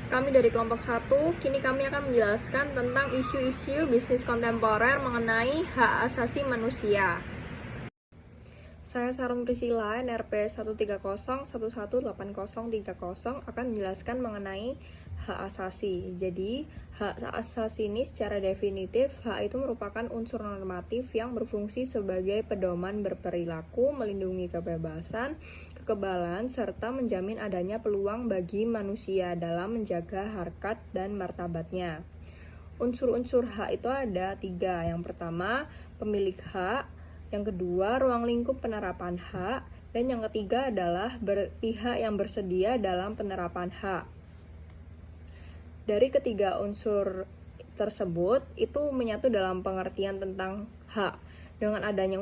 Kami dari kelompok 1, kini kami akan menjelaskan tentang isu-isu bisnis kontemporer mengenai hak asasi manusia. Saya Sarung Priscilla, NRP 130118030 akan menjelaskan mengenai hak asasi. Jadi, hak asasi ini secara definitif, hak itu merupakan unsur normatif yang berfungsi sebagai pedoman berperilaku, melindungi kebebasan, kekebalan, serta menjamin adanya peluang bagi manusia dalam menjaga harkat dan martabatnya. Unsur-unsur hak itu ada 3. Yang pertama, pemilik hak. Yang kedua, ruang lingkup penerapan hak. Dan yang ketiga adalah pihak yang bersedia dalam penerapan hak. Dari ketiga unsur tersebut, itu menyatu dalam pengertian tentang hak. Dengan adanya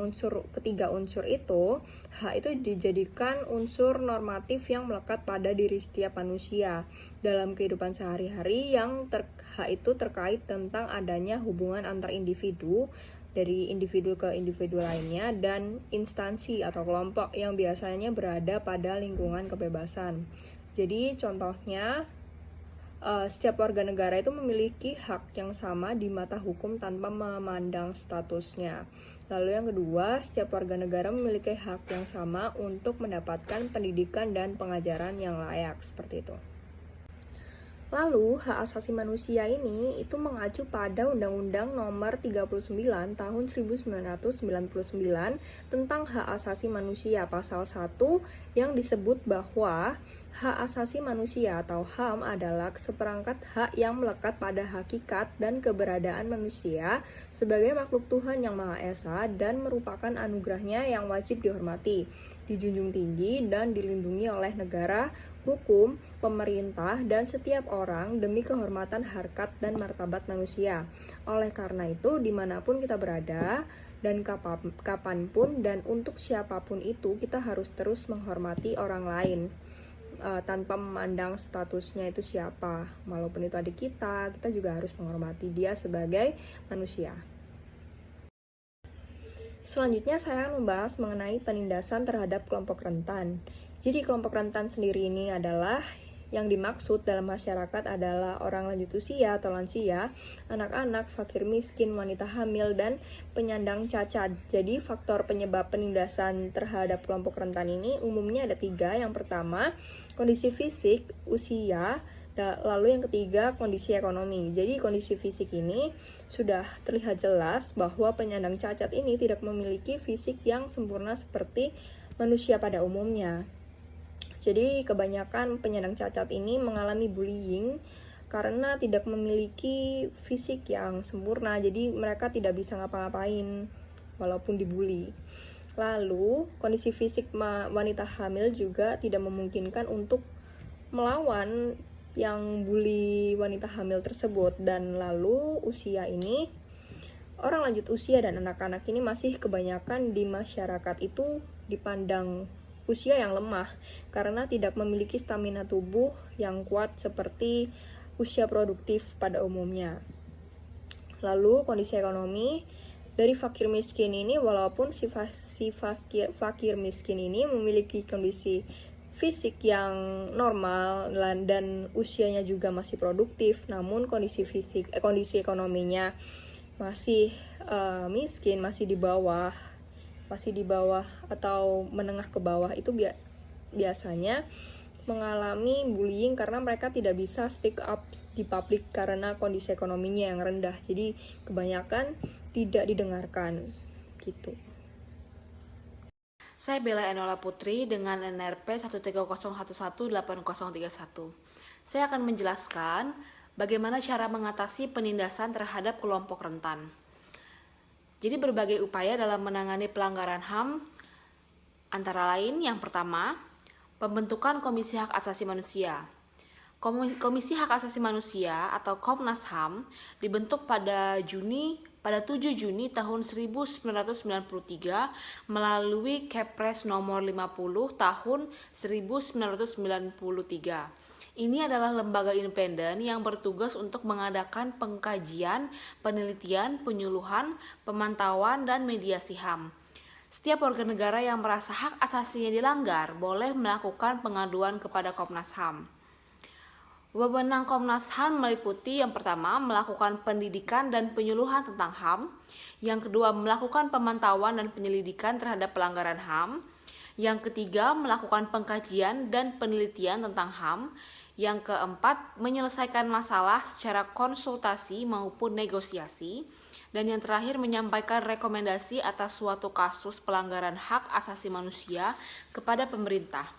ketiga unsur itu, hak itu dijadikan unsur normatif yang melekat pada diri setiap manusia dalam kehidupan sehari-hari yang hak itu terkait tentang adanya hubungan antar individu dari individu ke individu lainnya dan instansi atau kelompok yang biasanya berada pada lingkungan kebebasan. Jadi contohnya, setiap warga negara itu memiliki hak yang sama di mata hukum tanpa memandang statusnya. Lalu yang kedua, setiap warga negara memiliki hak yang sama untuk mendapatkan pendidikan dan pengajaran yang layak, seperti itu. Lalu, hak asasi manusia ini itu mengacu pada Undang-Undang Nomor 39 Tahun 1999 tentang hak asasi manusia pasal 1 yang disebut bahwa hak asasi manusia atau HAM adalah seperangkat hak yang melekat pada hakikat dan keberadaan manusia sebagai makhluk Tuhan yang Maha Esa dan merupakan anugerahnya yang wajib dihormati, dijunjung tinggi dan dilindungi oleh negara, hukum, pemerintah, dan setiap orang demi kehormatan harkat dan martabat manusia. Oleh karena itu, dimanapun kita berada, dan kapanpun dan untuk siapapun itu, kita harus terus menghormati orang lain tanpa memandang statusnya itu siapa. Walaupun itu adik kita juga harus menghormati dia sebagai manusia. Selanjutnya saya akan membahas mengenai penindasan terhadap kelompok rentan. Jadi kelompok rentan sendiri ini adalah yang dimaksud dalam masyarakat adalah orang lanjut usia atau lansia, anak-anak, fakir miskin, wanita hamil, dan penyandang cacat. Jadi faktor penyebab penindasan terhadap kelompok rentan ini umumnya ada 3. Yang pertama, kondisi fisik, usia, lalu yang ketiga, kondisi ekonomi. Jadi kondisi fisik ini sudah terlihat jelas bahwa penyandang cacat ini tidak memiliki fisik yang sempurna seperti manusia pada umumnya. Jadi kebanyakan penyandang cacat ini mengalami bullying karena tidak memiliki fisik yang sempurna. Jadi mereka tidak bisa ngapa-ngapain walaupun dibully. Lalu kondisi fisik wanita hamil juga tidak memungkinkan untuk melawan yang bully wanita hamil tersebut. Dan lalu usia ini, orang lanjut usia dan anak-anak ini masih kebanyakan di masyarakat itu dipandang usia yang lemah karena tidak memiliki stamina tubuh yang kuat seperti usia produktif pada umumnya. Lalu kondisi ekonomi dari fakir miskin ini, walaupun si fakir miskin ini memiliki kondisi fisik yang normal dan usianya juga masih produktif, namun kondisi ekonominya masih miskin, masih di bawah atau menengah ke bawah, itu biasanya mengalami bullying karena mereka tidak bisa speak up di publik karena kondisi ekonominya yang rendah. Jadi kebanyakan tidak didengarkan gitu. Saya Bella Enola Putri dengan NRP 130118031. Saya akan menjelaskan bagaimana cara mengatasi penindasan terhadap kelompok rentan. Jadi berbagai upaya dalam menangani pelanggaran HAM antara lain yang pertama, pembentukan Komisi Hak Asasi Manusia. Komisi Hak Asasi Manusia atau Komnas HAM dibentuk pada 7 Juni tahun 1993 melalui Kepres nomor 50 tahun 1993. Ini adalah lembaga independen yang bertugas untuk mengadakan pengkajian, penelitian, penyuluhan, pemantauan, dan mediasi HAM. Setiap warga negara yang merasa hak asasinya dilanggar boleh melakukan pengaduan kepada Komnas HAM. Wewenang Komnas HAM meliputi yang pertama melakukan pendidikan dan penyuluhan tentang HAM, yang kedua melakukan pemantauan dan penyelidikan terhadap pelanggaran HAM, yang ketiga melakukan pengkajian dan penelitian tentang HAM, yang keempat menyelesaikan masalah secara konsultasi maupun negosiasi, dan yang terakhir menyampaikan rekomendasi atas suatu kasus pelanggaran hak asasi manusia kepada pemerintah.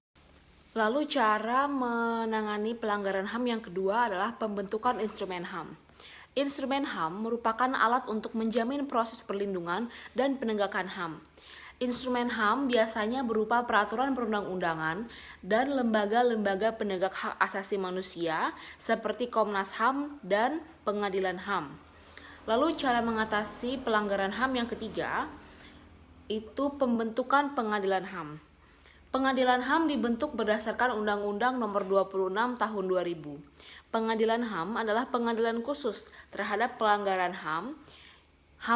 Lalu cara menangani pelanggaran HAM yang kedua adalah pembentukan instrumen HAM. Instrumen HAM merupakan alat untuk menjamin proses perlindungan dan penegakan HAM. Instrumen HAM biasanya berupa peraturan perundang-undangan dan lembaga-lembaga penegak hak asasi manusia seperti Komnas HAM dan Pengadilan HAM. Lalu cara mengatasi pelanggaran HAM yang ketiga itu pembentukan pengadilan HAM. Pengadilan HAM dibentuk berdasarkan Undang-Undang Nomor 26 Tahun 2000. Pengadilan HAM adalah pengadilan khusus terhadap pelanggaran HAM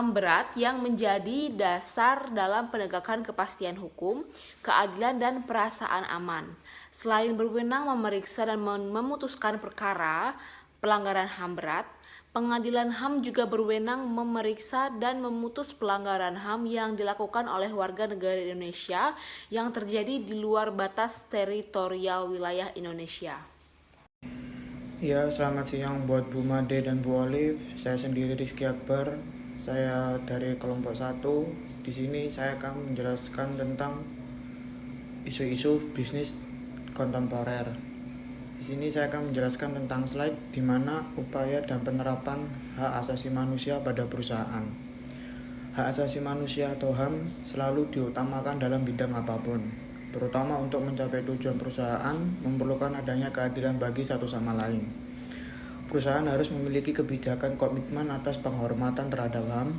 berat yang menjadi dasar dalam penegakan kepastian hukum, keadilan dan perasaan aman. Selain berwenang memeriksa dan memutuskan perkara pelanggaran HAM berat, Pengadilan HAM juga berwenang memeriksa dan memutus pelanggaran HAM yang dilakukan oleh warga negara Indonesia yang terjadi di luar batas teritorial wilayah Indonesia. Ya, selamat siang buat Bu Made dan Bu Olive. Saya sendiri Rizky Akbar. Saya dari kelompok 1. Di sini saya akan menjelaskan tentang isu-isu bisnis kontemporer. Di sini saya akan menjelaskan tentang slide di mana upaya dan penerapan hak asasi manusia pada perusahaan. Hak asasi manusia atau HAM selalu diutamakan dalam bidang apapun, terutama untuk mencapai tujuan perusahaan memerlukan adanya keadilan bagi satu sama lain. Perusahaan harus memiliki kebijakan komitmen atas penghormatan terhadap HAM,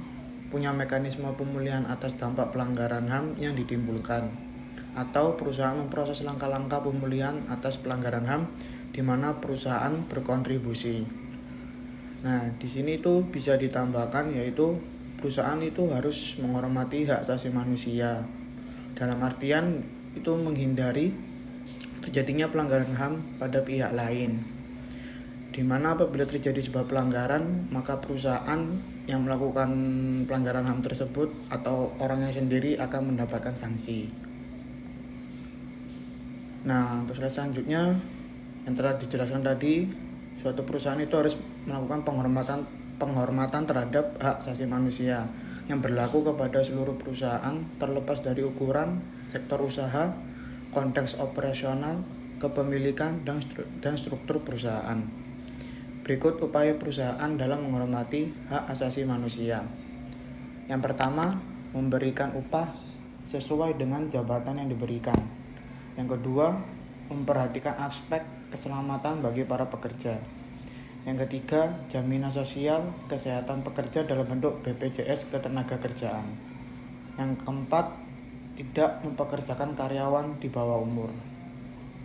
punya mekanisme pemulihan atas dampak pelanggaran HAM yang ditimbulkan, atau perusahaan memproses langkah-langkah pemulihan atas pelanggaran HAM di mana perusahaan berkontribusi. Nah, di sini itu bisa ditambahkan yaitu perusahaan itu harus menghormati hak asasi manusia. Dalam artian itu menghindari terjadinya pelanggaran HAM pada pihak lain. Di mana apabila terjadi sebuah pelanggaran, maka perusahaan yang melakukan pelanggaran HAM tersebut atau orangnya sendiri akan mendapatkan sanksi. Nah, untuk slide selanjutnya yang telah dijelaskan tadi, suatu perusahaan itu harus melakukan penghormatan terhadap hak asasi manusia yang berlaku kepada seluruh perusahaan terlepas dari ukuran, sektor usaha, konteks operasional, kepemilikan, dan struktur perusahaan. Berikut upaya perusahaan dalam menghormati hak asasi manusia. Yang pertama, memberikan upah sesuai dengan jabatan yang diberikan. Yang kedua, memperhatikan aspek keselamatan bagi para pekerja. Yang ketiga, jaminan sosial kesehatan pekerja dalam bentuk BPJS Ketenagakerjaan. Yang keempat, tidak mempekerjakan karyawan di bawah umur.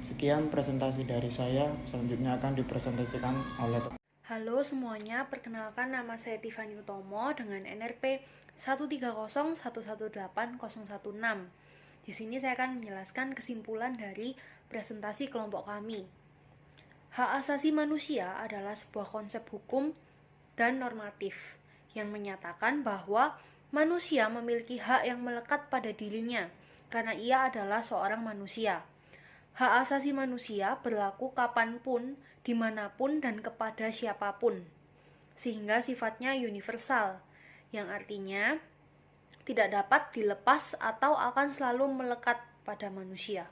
Sekian presentasi dari saya, selanjutnya akan dipresentasikan oleh Halo semuanya, perkenalkan nama saya Tiffany Utomo dengan NRP 130118016. Di sini saya akan menjelaskan kesimpulan dari presentasi kelompok kami. Hak asasi manusia adalah sebuah konsep hukum dan normatif yang menyatakan bahwa manusia memiliki hak yang melekat pada dirinya karena ia adalah seorang manusia. Hak asasi manusia berlaku kapanpun, dimanapun, dan kepada siapapun, sehingga sifatnya universal, yang artinya tidak dapat dilepas atau akan selalu melekat pada manusia.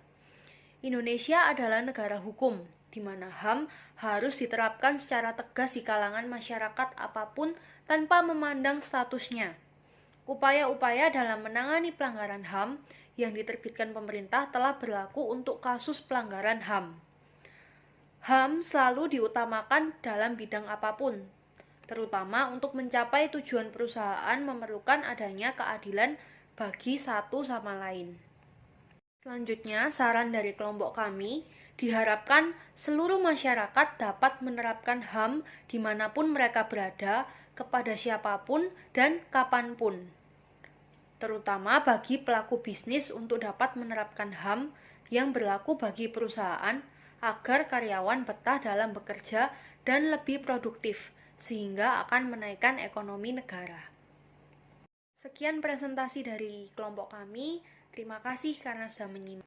Indonesia adalah negara hukum, di mana HAM harus diterapkan secara tegas di kalangan masyarakat apapun tanpa memandang statusnya. Upaya-upaya dalam menangani pelanggaran HAM yang diterbitkan pemerintah telah berlaku untuk kasus pelanggaran HAM. HAM selalu diutamakan dalam bidang apapun, terutama untuk mencapai tujuan perusahaan memerlukan adanya keadilan bagi satu sama lain. Selanjutnya, saran dari kelompok kami, diharapkan seluruh masyarakat dapat menerapkan HAM dimanapun mereka berada, kepada siapapun dan kapanpun. Terutama bagi pelaku bisnis untuk dapat menerapkan HAM yang berlaku bagi perusahaan agar karyawan betah dalam bekerja dan lebih produktif, sehingga akan menaikkan ekonomi negara. Sekian presentasi dari kelompok kami. Terima kasih karena sudah menyimak.